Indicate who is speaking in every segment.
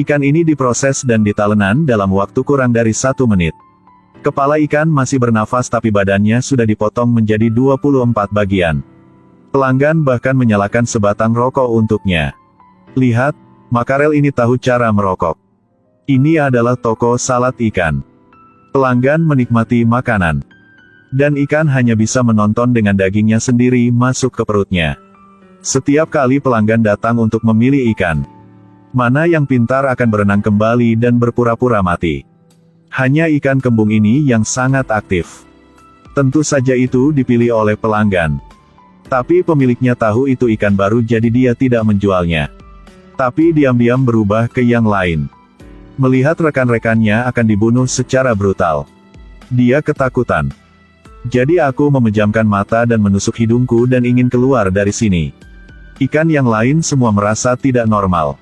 Speaker 1: Ikan ini diproses dan ditalenan dalam waktu kurang dari 1 menit. Kepala ikan masih bernafas tapi badannya sudah dipotong menjadi 24 bagian. Pelanggan bahkan menyalakan sebatang rokok untuknya. Lihat, makarel ini tahu cara merokok. Ini adalah toko salad ikan. Pelanggan menikmati makanan. Dan ikan hanya bisa menonton dengan dagingnya sendiri masuk ke perutnya. Setiap kali pelanggan datang untuk memilih ikan, mana yang pintar akan berenang kembali dan berpura-pura mati. Hanya ikan kembung ini yang sangat aktif. Tentu saja itu dipilih oleh pelanggan. Tapi pemiliknya tahu itu ikan baru jadi dia tidak menjualnya. Tapi diam-diam berubah ke yang lain. Melihat rekan-rekannya akan dibunuh secara brutal, dia ketakutan. Jadi aku memejamkan mata dan menusuk hidungku dan ingin keluar dari sini. Ikan yang lain semua merasa tidak normal.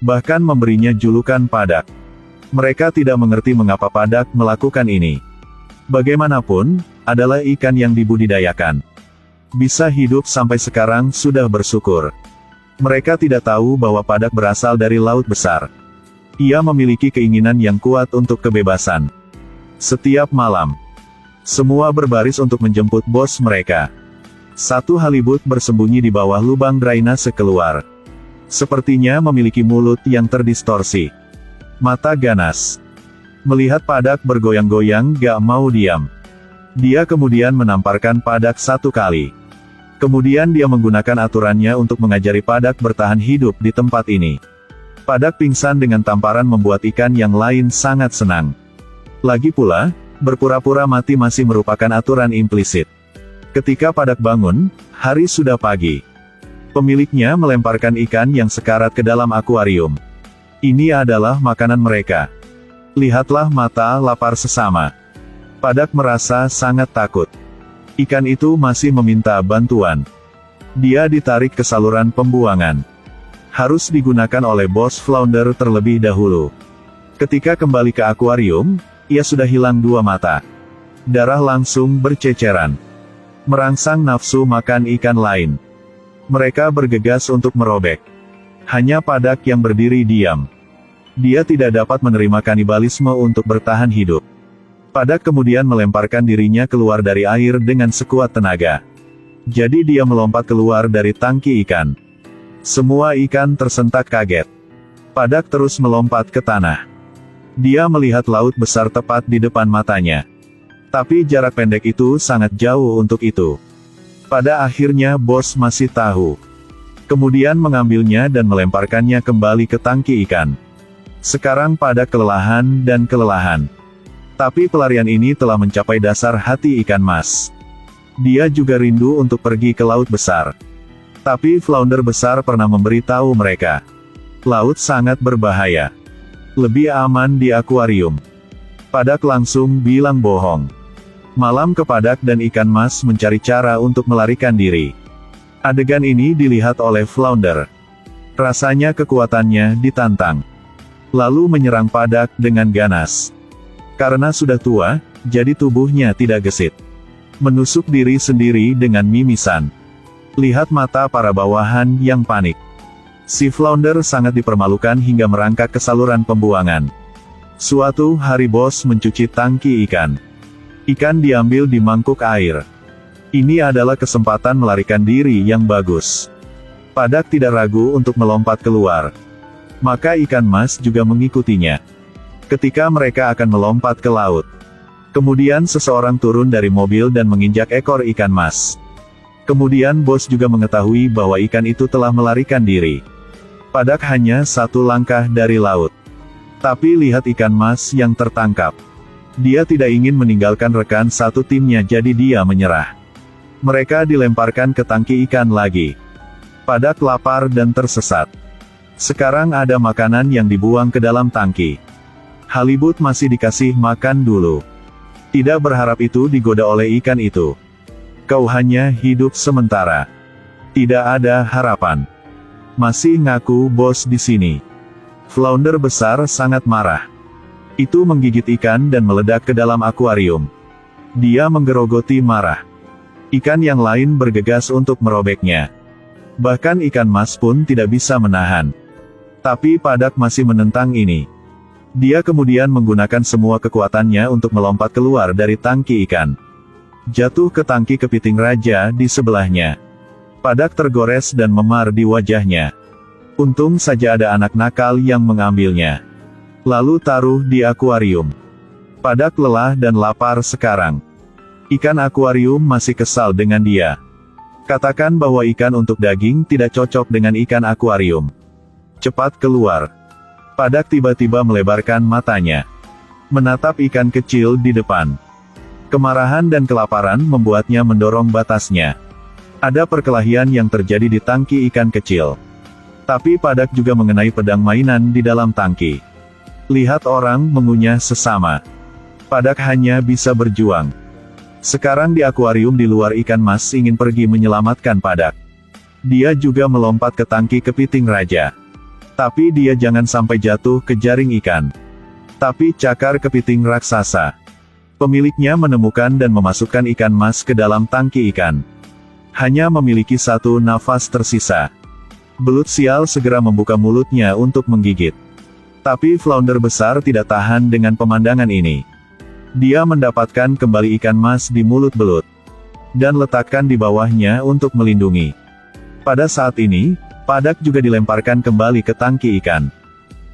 Speaker 1: Bahkan memberinya julukan padak. Mereka tidak mengerti mengapa padak melakukan ini. Bagaimanapun, adalah ikan yang dibudidayakan. Bisa hidup sampai sekarang sudah bersyukur. Mereka tidak tahu bahwa padak berasal dari laut besar. Ia memiliki keinginan yang kuat untuk kebebasan. Setiap malam, semua berbaris untuk menjemput bos mereka. Satu halibut bersembunyi di bawah lubang drainase keluar. Sepertinya memiliki mulut yang terdistorsi. Mata ganas. Melihat padak bergoyang-goyang gak mau diam. Dia kemudian menamparkan padak 1 kali. Kemudian dia menggunakan aturannya untuk mengajari padak bertahan hidup di tempat ini. Padak pingsan dengan tamparan membuat ikan yang lain sangat senang. Lagi pula, berpura-pura mati masih merupakan aturan implisit. Ketika padak bangun, hari sudah pagi. Pemiliknya melemparkan ikan yang sekarat ke dalam akuarium. Ini adalah makanan mereka. Lihatlah mata lapar sesama. Padak merasa sangat takut. Ikan itu masih meminta bantuan. Dia ditarik ke saluran pembuangan. Harus digunakan oleh bos flounder terlebih dahulu. Ketika kembali ke akuarium, ia sudah hilang 2 mata. Darah langsung berceceran. Merangsang nafsu makan ikan lain. Mereka bergegas untuk merobek. Hanya padak yang berdiri diam. Dia tidak dapat menerima kanibalisme untuk bertahan hidup. Padak kemudian melemparkan dirinya keluar dari air dengan sekuat tenaga. Jadi dia melompat keluar dari tangki ikan. Semua ikan tersentak kaget. Padak terus melompat ke tanah. Dia melihat laut besar tepat di depan matanya. Tapi jarak pendek itu sangat jauh untuk itu. Pada akhirnya bos masih tahu. Kemudian mengambilnya dan melemparkannya kembali ke tangki ikan. Sekarang padak kelelahan dan kelelahan. Tapi pelarian ini telah mencapai dasar hati ikan mas. Dia juga rindu untuk pergi ke laut besar. Tapi flounder besar pernah memberitahu mereka. Laut sangat berbahaya. Lebih aman di akuarium. Padak langsung bilang bohong. Malam ke padak dan ikan mas mencari cara untuk melarikan diri. Adegan ini dilihat oleh flounder. Rasanya kekuatannya ditantang. Lalu menyerang padak dengan ganas. Karena sudah tua, jadi tubuhnya tidak gesit. Menusuk diri sendiri dengan mimisan. Lihat mata para bawahan yang panik. Si flounder sangat dipermalukan hingga merangkak ke saluran pembuangan. Suatu hari bos mencuci tangki ikan. Ikan diambil di mangkuk air. Ini adalah kesempatan melarikan diri yang bagus. Padak tidak ragu untuk melompat keluar. Maka ikan mas juga mengikutinya. Ketika mereka akan melompat ke laut. Kemudian seseorang turun dari mobil dan menginjak ekor ikan mas. Kemudian bos juga mengetahui bahwa ikan itu telah melarikan diri. Padak hanya 1 langkah dari laut. Tapi lihat ikan mas yang tertangkap. Dia tidak ingin meninggalkan rekan satu timnya jadi dia menyerah. Mereka dilemparkan ke tangki ikan lagi. Padak lapar dan tersesat. Sekarang ada makanan yang dibuang ke dalam tangki. Halibut masih dikasih makan dulu. Tidak berharap itu digoda oleh ikan itu. Kau hanya hidup sementara. Tidak ada harapan. Masih ngaku bos di sini. Flounder besar sangat marah. Itu menggigit ikan dan meledak ke dalam akuarium. Dia menggerogoti marah. Ikan yang lain bergegas untuk merobeknya. Bahkan ikan mas pun tidak bisa menahan. Tapi Padak masih menentang ini. Dia kemudian menggunakan semua kekuatannya untuk melompat keluar dari tangki ikan. Jatuh ke tangki kepiting raja di sebelahnya. Padak tergores dan memar di wajahnya. Untung saja ada anak nakal yang mengambilnya. Lalu taruh di akuarium. Padak lelah dan lapar sekarang. Ikan akuarium masih kesal dengan dia. Katakan bahwa ikan untuk daging tidak cocok dengan ikan akuarium. Cepat keluar. Padak tiba-tiba melebarkan matanya. Menatap ikan kecil di depan. Kemarahan dan kelaparan membuatnya mendorong batasnya. Ada perkelahian yang terjadi di tangki ikan kecil. Tapi Padak juga mengenai pedang mainan di dalam tangki. Lihat orang mengunyah sesama. Padak hanya bisa berjuang. Sekarang di akuarium di luar ikan mas ingin pergi menyelamatkan Padak. Dia juga melompat ke tangki kepiting raja. Tapi dia jangan sampai jatuh ke jaring ikan. Tapi cakar kepiting raksasa. Pemiliknya menemukan dan memasukkan ikan mas ke dalam tangki ikan. Hanya memiliki satu nafas tersisa. Belut sial segera membuka mulutnya untuk menggigit. Tapi flounder besar tidak tahan dengan pemandangan ini. Dia mendapatkan kembali ikan mas di mulut belut. Dan letakkan di bawahnya untuk melindungi. Pada saat ini, Padak juga dilemparkan kembali ke tangki ikan.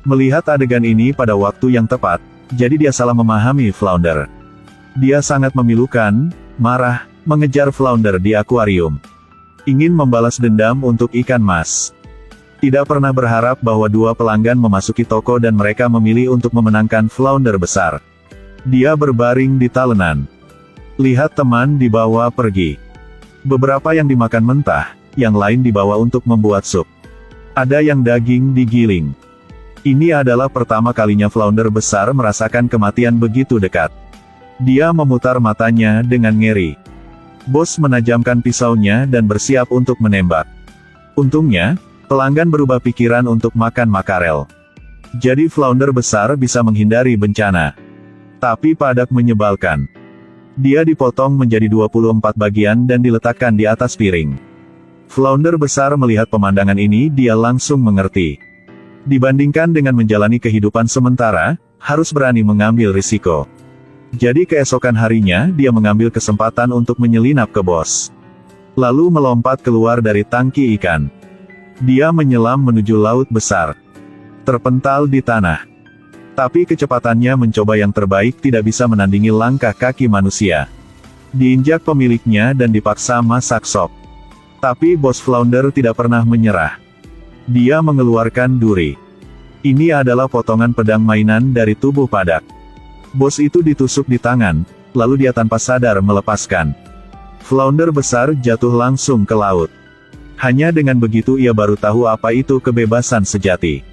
Speaker 1: Melihat adegan ini pada waktu yang tepat, jadi dia salah memahami flounder. Dia sangat memilukan, marah, mengejar flounder di akuarium. Ingin membalas dendam untuk ikan mas. Tidak pernah berharap bahwa dua pelanggan memasuki toko dan mereka memilih untuk memenangkan flounder besar. Dia berbaring di talenan. Lihat teman dibawa pergi. Beberapa yang dimakan mentah, yang lain dibawa untuk membuat sup. Ada yang daging digiling. Ini adalah pertama kalinya flounder besar merasakan kematian begitu dekat. Dia memutar matanya dengan ngeri. Bos menajamkan pisaunya dan bersiap untuk menembak. Untungnya, pelanggan berubah pikiran untuk makan makarel. Jadi flounder besar bisa menghindari bencana. Tapi Padak menyebalkan. Dia dipotong menjadi 24 bagian dan diletakkan di atas piring. Flounder besar melihat pemandangan ini, dia langsung mengerti. Dibandingkan dengan menjalani kehidupan sementara, harus berani mengambil risiko. Jadi keesokan harinya, dia mengambil kesempatan untuk menyelinap ke bos. Lalu melompat keluar dari tangki ikan. Dia menyelam menuju laut besar. Terpental di tanah. Tapi kecepatannya mencoba yang terbaik tidak bisa menandingi langkah kaki manusia. Diinjak pemiliknya dan dipaksa masak sop. Tapi bos flounder tidak pernah menyerah. Dia mengeluarkan duri. Ini adalah potongan pedang mainan dari tubuh Padak. Bos itu ditusuk di tangan, lalu dia tanpa sadar melepaskan. Flounder besar jatuh langsung ke laut. Hanya dengan begitu ia baru tahu apa itu kebebasan sejati.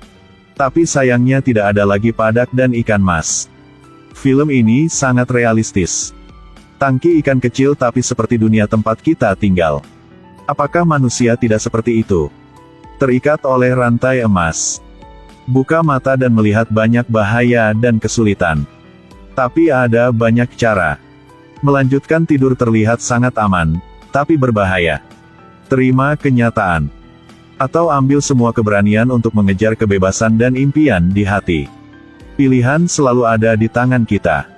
Speaker 1: Tapi sayangnya tidak ada lagi Padak dan ikan mas. Film ini sangat realistis. Tangki ikan kecil tapi seperti dunia tempat kita tinggal. Apakah manusia tidak seperti itu? Terikat oleh rantai emas. Buka mata dan melihat banyak bahaya dan kesulitan. Tapi ada banyak cara. Melanjutkan tidur terlihat sangat aman, tapi berbahaya. Terima kenyataan. Atau ambil semua keberanian untuk mengejar kebebasan dan impian di hati. Pilihan selalu ada di tangan kita.